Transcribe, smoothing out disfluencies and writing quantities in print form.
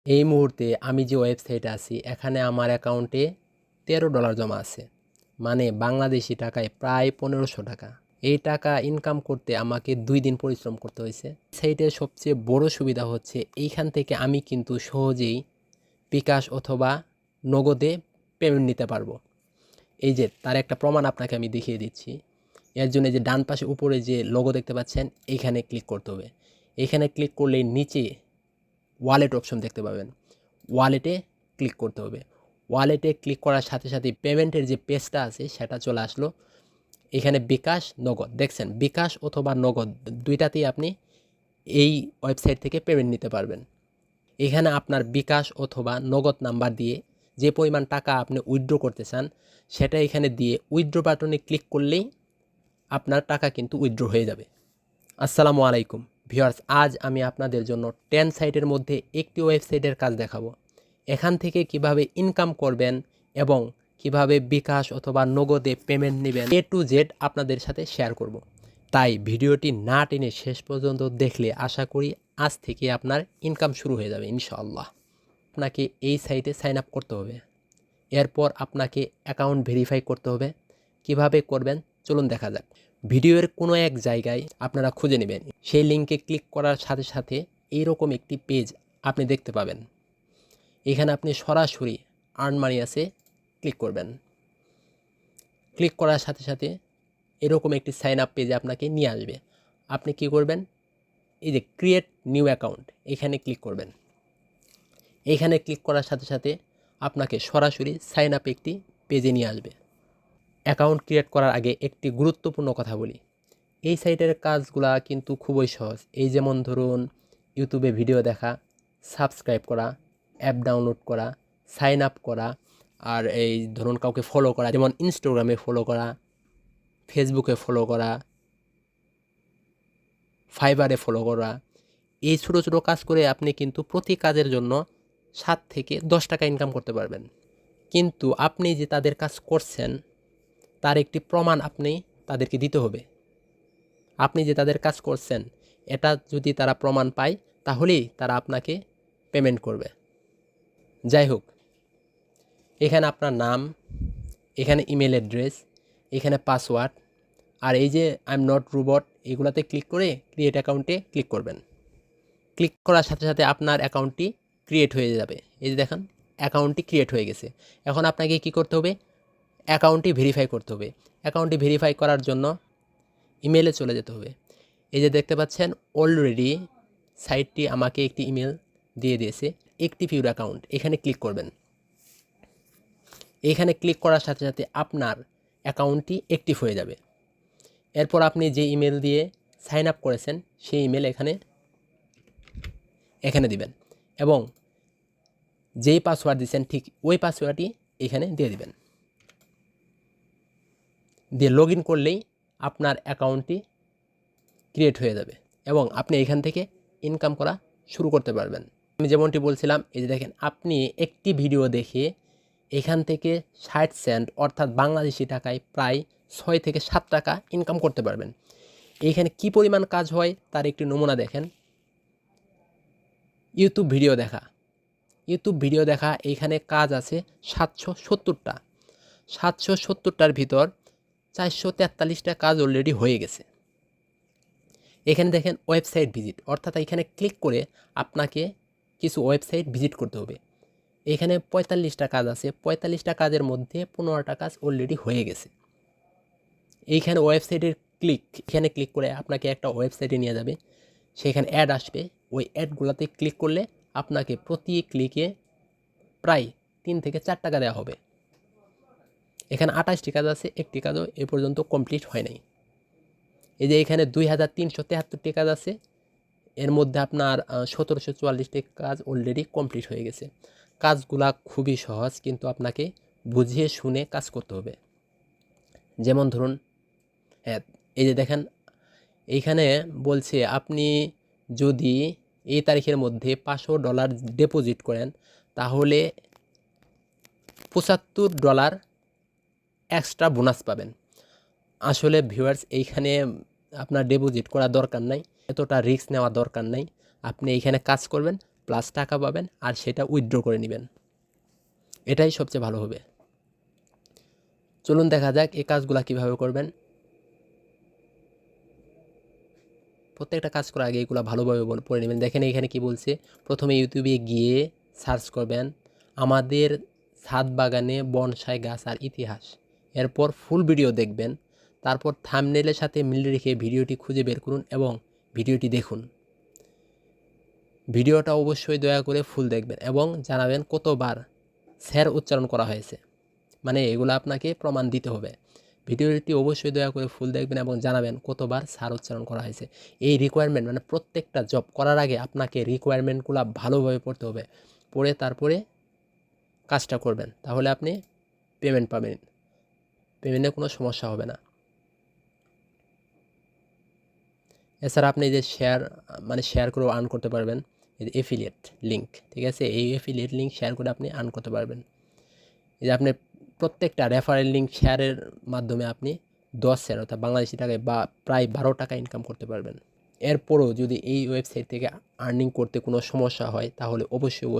এই মুহূর্তে আমি যে ওয়েবসাইটে আছি এখানে আমার অ্যাকাউন্টে $13 জমা আছে, মানে বাংলাদেশি টাকায় প্রায় 1500 টাকা। এই টাকা ইনকাম করতে আমাকে 2 দিন পরিশ্রম করতে হয়েছে। সাইটের সবচেয়ে বড় সুবিধা হচ্ছে এইখান থেকে আমি কিন্তু সহজেই বিকাশ অথবা নগদে পেমেন্ট নিতে পারবো। এই যে তার একটা প্রমাণ আপনাকে আমি দেখিয়ে দিচ্ছি। এর জন্য যে ডান পাশে উপরে যে লোগো দেখতে পাচ্ছেন এইখানে ক্লিক করতে হবে। এখানে ক্লিক করলেই নিচে ওয়ালেট অপশন দেখতে পাবেন, ওয়ালেটে ক্লিক করতে হবে। ওয়ালেটে ক্লিক করার সাথে সাথে পেমেন্টের যে পেজটা আছে সেটা চলে আসলো। এখানে বিকাশ নগদ দেখছেন, বিকাশ অথবা নগদ দুইটাতেই আপনি এই ওয়েবসাইট থেকে পেমেন্ট নিতে পারবেন। এখানে আপনার বিকাশ অথবা নগদ নাম্বার দিয়ে যে পরিমাণ টাকা আপনি উইথড্র করতে চান সেটা এখানে দিয়ে উইথড্র বাটনে ক্লিক করলেই আপনার টাকা কিন্তু উইথড্র হয়ে যাবে। আসসালামু আলাইকুম ভিউয়ার্স, আজ আমি আপনাদের জন্য 10 সাইটের মধ্যে একটি ওয়েবসাইটের কাজ দেখাবো। এখান থেকে কিভাবে ইনকাম করবেন এবং কিভাবে বিকাশ অথবা নগদে পেমেন্ট নেবেন A to Z আপনাদের সাথে শেয়ার করব। তাই ভিডিওটি না টেনে শেষ পর্যন্ত দেখলে আশা করি আজ থেকে আপনার ইনকাম শুরু হয়ে যাবে ইনশাআল্লাহ। আপনাকে এই সাইটে সাইন আপ করতে হবে, এরপর আপনাকে অ্যাকাউন্ট ভেরিফাই করতে হবে। কিভাবে করবেন চলুন দেখা যাক। ভিডিওর কোনো এক জায়গায় আপনারা খুঁজে নেবেন, সেই লিঙ্কে ক্লিক করার সাথে সাথে এইরকম একটি পেজ আপনি দেখতে পাবেন। এখানে আপনি সরাসরি আর্ন মানি আছে ক্লিক করবেন। ক্লিক করার সাথে সাথে এরকম একটি সাইন আপ পেজে আপনাকে নিয়ে আসবে। আপনি কি করবেন, এই যে ক্রিয়েট নিউ অ্যাকাউন্ট এখানে ক্লিক করবেন। এখানে ক্লিক করার সাথে সাথে আপনাকে সরাসরি সাইন আপ একটি পেজে নিয়ে আসবে। অ্যাকাউন্ট ক্রিয়েট করার আগে একটি গুরুত্বপূর্ণ কথা বলি, এই সাইটের কাজগুলা কিন্তু খুবই সহজ। এই যেমন ধরুন ইউটিউবে ভিডিও দেখা, সাবস্ক্রাইব করা, অ্যাপ ডাউনলোড করা, সাইন আপ করা, আর এই ধরুন কাউকে ফলো করা, যেমন ইনস্টাগ্রামে ফলো করা, ফেসবুকে ফলো করা, ফাইবারে ফলো করা। এই ছোটো ছোটো কাজ করে আপনি কিন্তু প্রতি কাজের জন্য 7 থেকে 10 টাকা ইনকাম করতে পারবেন। কিন্তু আপনি যে তাদের কাজ করছেন তার একটি প্রমাণ আপনি তাদেরকে দিতে হবে। আপনি যে তাদের কাজ করছেন এটা যদি তারা প্রমাণ পায় তাহলেই তারা আপনাকে পেমেন্ট করবে। যাই হোক, এখানে আপনার নাম, এখানে ইমেল অ্যাড্রেস, এখানে পাসওয়ার্ড, আর এই যে আই এম নট রোবট এগুলাতে ক্লিক করে ক্রিয়েট অ্যাকাউন্টে ক্লিক করবেন। ক্লিক করার সাথে সাথে আপনার অ্যাকাউন্টটি ক্রিয়েট হয়ে যাবে। এই যে দেখেন অ্যাকাউন্টটি ক্রিয়েট হয়ে গেছে। এখন আপনাকে কি করতে হবে, অ্যাকাউন্টটি ভেরিফাই করতে হবে। অ্যাকাউন্টটি ভেরিফাই করার জন্য ইমেলে চলে যেতে হবে। এই যে দেখতে পাচ্ছেন অলরেডি সাইটটি আমাকে একটি ইমেল দিয়ে দিয়েছে, অ্যাক্টিভ ইউর অ্যাকাউন্ট, এখানে ক্লিক করবেন। এখানে ক্লিক করার সাথে সাথে আপনার অ্যাকাউন্টটি অ্যাক্টিভ হয়ে যাবে। এরপর আপনি যে ইমেল দিয়ে সাইন আপ করেছেন সেই ইমেল এখানে দিবেন এবং যেই পাসওয়ার্ড দিচ্ছেন ঠিক ওই পাসওয়ার্ডটি এখানে দিয়ে দিবেন। দিয়ে লগ ইন করলেই আপনার অ্যাকাউন্টটি ক্রিয়েট হয়ে যাবে এবং আপনি এখান থেকে ইনকাম করা শুরু করতে পারবেন। আমি যেমনটি বলছিলাম, এই যে দেখেন আপনি একটি ভিডিও দেখে এখান থেকে 60 সেন্ট অর্থাৎ বাংলাদেশি টাকায় প্রায় 6 থেকে 7 টাকা ইনকাম করতে পারবেন। এইখানে কি পরিমাণ কাজ হয় তার একটি নমুনা দেখেন। ইউটিউব ভিডিও দেখা এইখানে কাজ আছে 770টা। 770টার ভিতর 443টা কাজ অলরেডি হয়ে গেছে। এখানে দেখেন ওয়েবসাইট ভিজিট, অর্থাৎ এখানে ক্লিক করে আপনাকে কিছু ওয়েবসাইট ভিজিট করতে হবে। এখানে 45টা কাজ আছে, 45টা কাজের মধ্যে 15টা কাজ অলরেডি হয়ে গেছে। এইখানে ওয়েবসাইটের এখানে ক্লিক করে আপনাকে একটা ওয়েবসাইটে নিয়ে যাবে, সেখানে অ্যাড আসবে। ওই অ্যাডগুলোতে ক্লিক করলে আপনাকে প্রতি ক্লিকে প্রায় 3 থেকে 4 টাকা দেওয়া হবে। এখানে 28টি কাজ আছে, একটি কাজও এ পর্যন্ত কমপ্লিট হয় নাই। এই যে এখানে 2373টি কাজ আছে, এর মধ্যে আপনার 1744টি কাজ অলরেডি কমপ্লিট হয়ে গেছে। কাজগুলা খুবই সহজ, কিন্তু আপনাকে বুঝিয়ে শুনে কাজ করতে হবে। যেমন ধরুন এই যে দেখেন এইখানে বলছে আপনি যদি এই তারিখের মধ্যে $500 ডিপোজিট করেন তাহলে $75 এক্সট্রা বোনাস পাবেন। আসলে ভিউয়ার্স এইখানে আপনার ডিপোজিট করা দরকার নাই, এতটা রিস্ক নেওয়া দরকার নাই। আপনি এইখানে কাজ করবেন, প্লাস টাকা পাবেন আর সেটা উইথড্র করে নেবেন। এটাই সবচেয়ে ভালো হবে। চলুন দেখা যাক এই কাজগুলো কীভাবে করবেন। প্রত্যেকটা কাজ করার আগে এগুলো ভালোভাবে পড়ে নেবেন। দেখেন এখানে কি বলছে, প্রথমে ইউটিউবে গিয়ে সার্চ করবেন আমাদের ছাদ বাগানে বনসাই গাছ আর ইতিহাস। এরপর ফুল ভিডিও দেখবেন, তারপর থাম্বনেইলের সাথে মিল রেখে ভিডিওটি খুঁজে বের করুন এবং ভিডিওটি দেখুন। ভিডিওটা অবশ্যই দয়া করে ফুল দেখবেন এবং জানাবেন কতবার স্যার উচ্চারণ করা হয়েছে, মানে এগুলো আপনাকে প্রমাণ দিতে হবে। ভিডিওটি অবশ্যই দয়া করে ফুল দেখবেন এবং জানাবেন কতবার স্যার উচ্চারণ করা হয়েছে। এই রিকোয়ারমেন্ট মানে প্রত্যেকটা জব করার আগে আপনাকে রিকোয়ারমেন্টগুলো ভালোভাবে পড়তে হবে, পড়ে তারপরে কাজটা করবেন, তাহলে আপনি পেমেন্ট পাবেন, পেমেন্টে কোনো সমস্যা হবে না। এছাড়া আপনি যে শেয়ার করেও আর্ন করতে পারবেন, এই যে এফিলিয়েট লিঙ্ক, ঠিক আছে, এই এফিলিয়েট লিঙ্ক শেয়ার করে আপনি আর্ন করতে পারবেন। এই যে আপনি প্রত্যেকটা রেফারেল লিঙ্ক শেয়ারের মাধ্যমে আপনি 10 সেন্ট অর্থাৎ বাংলাদেশি টাকায় বা প্রায় 12 টাকা ইনকাম করতে পারবেন। এরপরও যদি এই ওয়েবসাইট থেকে আর্নিং করতে কোনো সমস্যা হয় তাহলে অবশ্যই